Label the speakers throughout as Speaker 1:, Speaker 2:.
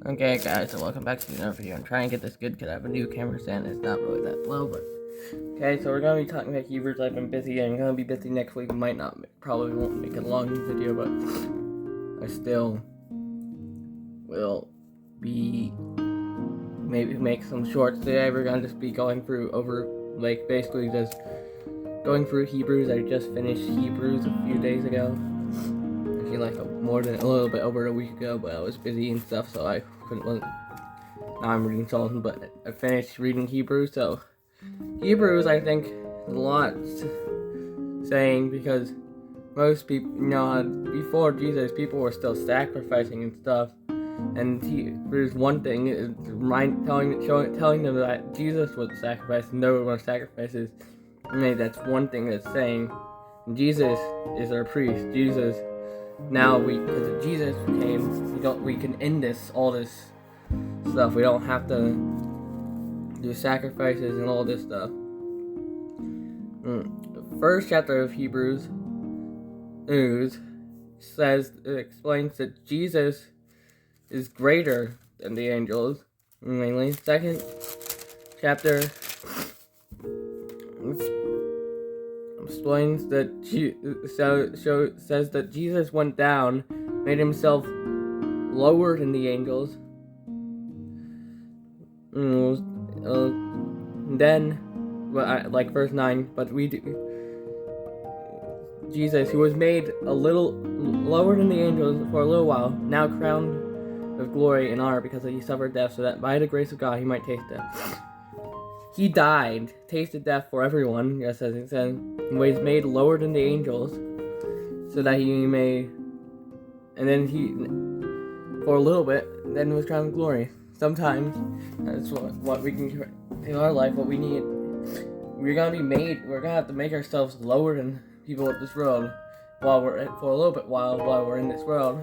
Speaker 1: Okay guys, so welcome back to another video. I'm trying to get this good because I have a new camera stand. It's not really that well, but okay, so we're going to be talking about Hebrews. I've been busy and I'm going to be busy next week. Probably won't make a long video, but I still will be maybe make some shorts today. We're going to just be going through basically just going through Hebrews. I just finished Hebrews a few days ago. Actually, like a little bit over a week ago, but I was busy and stuff, so I couldn't. Now I'm reading Psalms, but I finished reading Hebrews. So Hebrews, I think, is a lot saying because most people, before Jesus, people were still sacrificing and stuff. And there's one thing is telling them that Jesus was the sacrifice, and there were more sacrifices. I mean, that's one thing that's saying Jesus is our priest. Jesus. Now because Jesus came, we can end all this stuff. We don't have to do sacrifices and all this stuff. The first chapter of Hebrews explains that Jesus is greater than the angels. Mainly, second chapter explains that says that Jesus went down, made himself lower than the angels. Then, like verse 9, but Jesus, who was made a little lower than the angels for a little while, now crowned with glory and honor because he suffered death, so that by the grace of God he might taste death. He died, tasted death for everyone, just as it says, and was made lower than the angels, so that he may, and then he, for a little bit, then was crowned with glory. Sometimes, that's what we can do in our life, what we need. We're gonna have to make ourselves lower than people of this world, for a little bit while we're in this world.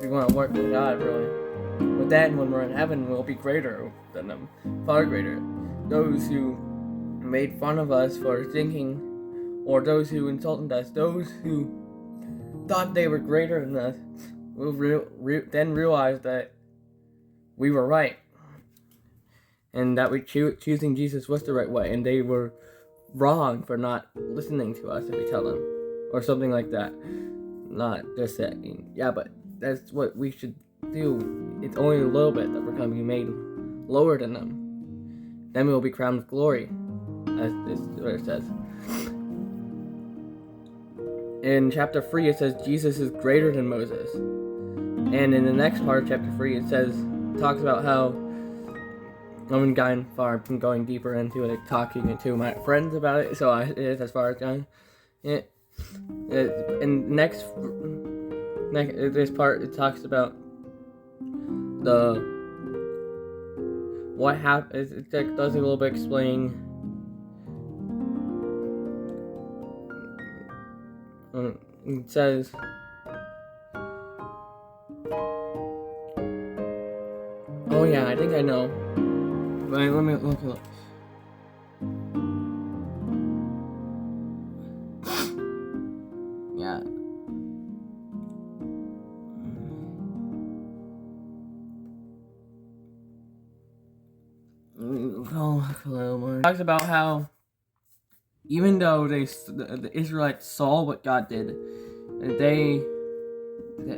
Speaker 1: We want to work with God, really. But then, when we're in heaven, we'll be greater than them, far greater. Those who made fun of us for thinking, or those who insulted us, those who thought they were greater than us, will then realize that we were right, and that choosing Jesus was the right way, and they were wrong for not listening to us if we tell them, or something like that. Not just saying, yeah, but that's what we should do. It's only a little bit that we're going to be made lower than them. Then we will be crowned with glory, as this verse says. In chapter 3, it says Jesus is greater than Moses. And in the next part of chapter 3, talks about how I'm going deeper into it, talking to my friends about it, so it is as far as going. In this part, it talks about what happened. It does a little bit explaining it says oh yeah, I think I know. Wait, let me look it up. Yeah. Talks about how even though the Israelites saw what God did, they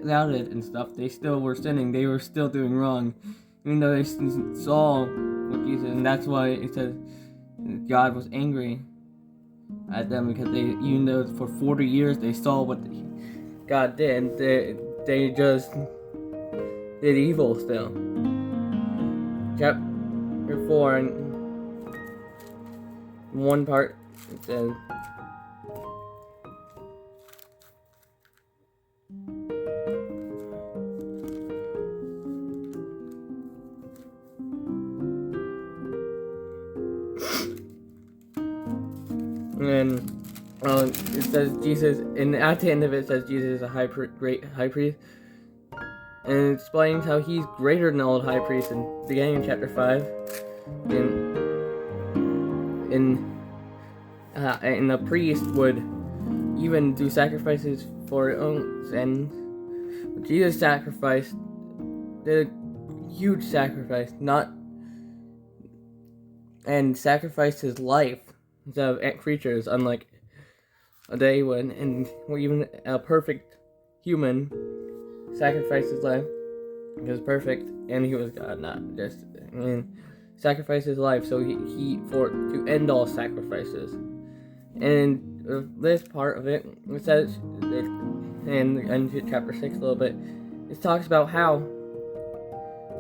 Speaker 1: doubted and stuff, they still were sinning. They were still doing wrong, even though they saw what Jesus, and that's why it says God was angry at them, because even though for 40 years they saw what God did, they just did evil still. Chapter 4, and one part, it says, and it says Jesus, and at the end of it says Jesus is a great high priest, and it explains how he's greater than all the high priests in beginning in chapter 5, and the priest would even do sacrifices for their own sins. But Jesus sacrificed did huge sacrifice, and sacrificed his life instead of creatures, unlike a day when, and even a perfect human sacrificed his life. He was perfect, and he was God, not just, sacrificed his life so to end all sacrifices. And this part of it says, and chapter 6 a little bit, it talks about how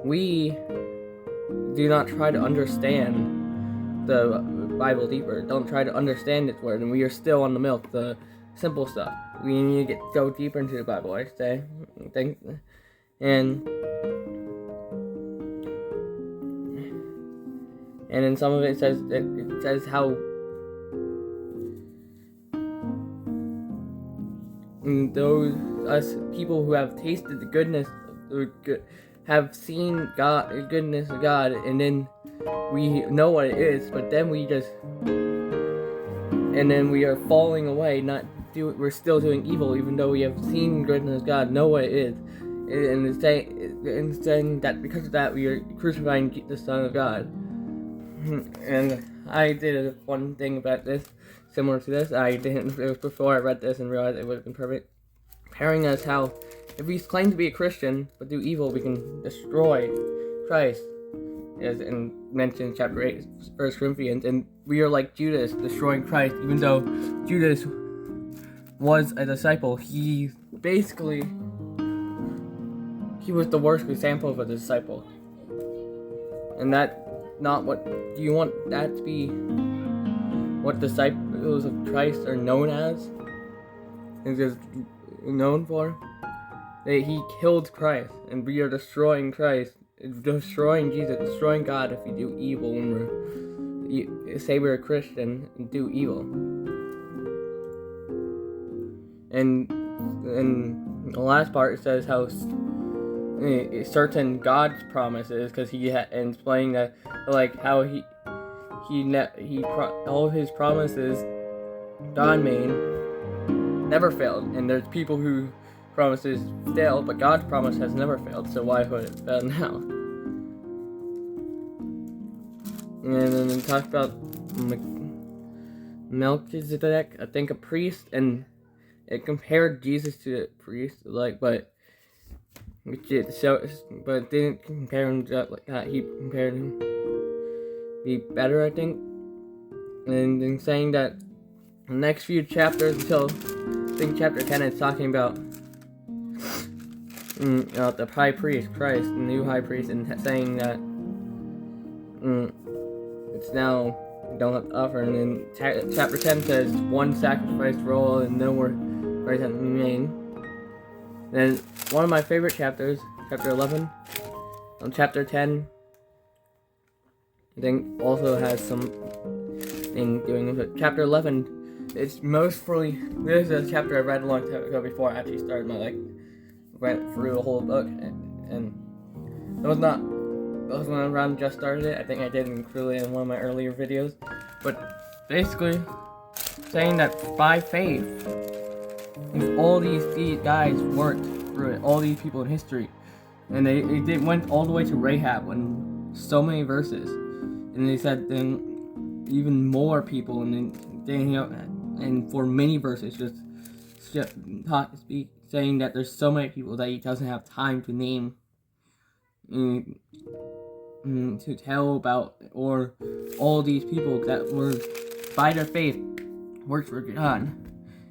Speaker 1: we do not try to understand the Bible deeper. Don't try to understand its word, and we are still on the milk, the simple stuff. We need to go deeper into the Bible, I say. And in some of it says how those us people who have tasted the goodness, have seen the goodness of God, and then we know what it is, but then we are falling away. We're still doing evil, even though we have seen the goodness of God, know what it is, and saying that because of that we are crucifying the Son of God. And I did one thing about this, similar to this. It was before I read this and realized it would have been perfect. Comparing us how, if we claim to be a Christian but do evil, we can destroy Christ, as mentioned in chapter 8, 1 Corinthians. And we are like Judas, destroying Christ, even though Judas was a disciple. He was the worst example of a disciple. And that. Not what do you want that to be what disciples of Christ are known as? Is just known for? That he killed Christ, and we are destroying Christ, destroying Jesus, destroying God if we do evil when we say we're a Christian and do evil. And the last part, it says how certain God's promises, because and explaining that, like how all of his promises God made never failed, and there's people who promises fail, but God's promise has never failed, so why would it fail now? And then it talks about Melchizedek, I think a priest, and it compared Jesus to a priest, but didn't compare him like that. He compared him be better, I think. And then saying that the next few chapters until I think chapter 10 is talking about the high priest, Christ, the new high priest, and saying that it's now don't have to offer. And then chapter 10 says one sacrifice for all and no more Christ has remained. Then one of my favorite chapters, chapter 11, chapter 10, I think also has some thing doing with it. Chapter 11, it's mostly, this is a chapter I read a long time ago before I actually started went through the whole book, and it was when I just started it. I think I did include it in one of my earlier videos, but basically saying that by faith, if all these guys worked through it, all these people in history, and they went all the way to Rahab in so many verses, and they said then even more people, and and for many verses just saying that there's so many people that he doesn't have time to name, to tell about, or all these people that were by their faith worked for God.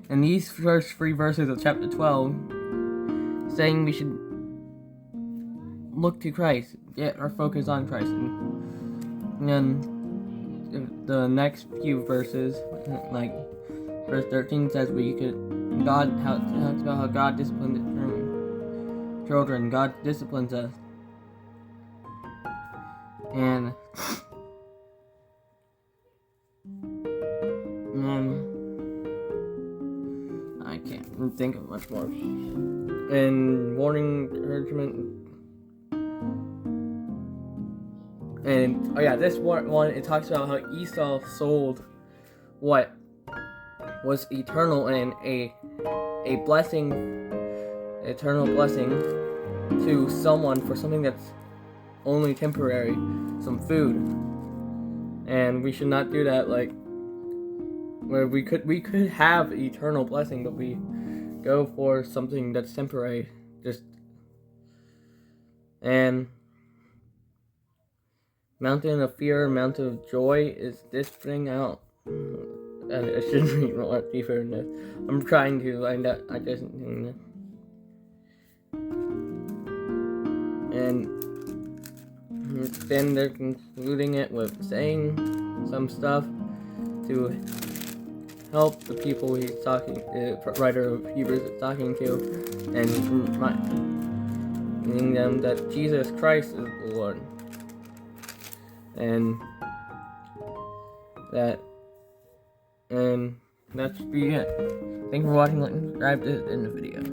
Speaker 1: And these first 3 verses of chapter 12 saying we should look to Christ, get our focus on Christ. And then the next few verses, like verse 13 says talks about how God disciplines children. God disciplines us. And I can't think of much more. And warning, encouragement, and this one, it talks about how Esau sold what was eternal and a blessing, eternal blessing, to someone for something that's only temporary, some food. And we should not do that, like, where we could have eternal blessing, but we go for something that's temporary. And mountain of fear, mountain of joy is this thing out. I shouldn't read more deeper in this. I'm trying to find out. I just and then they're concluding it with saying some stuff to help the people he's talking, the writer of Hebrews is talking to, and reminding them that Jesus Christ is the Lord, and that should be it. Thank you for watching. Like and subscribe to in the video.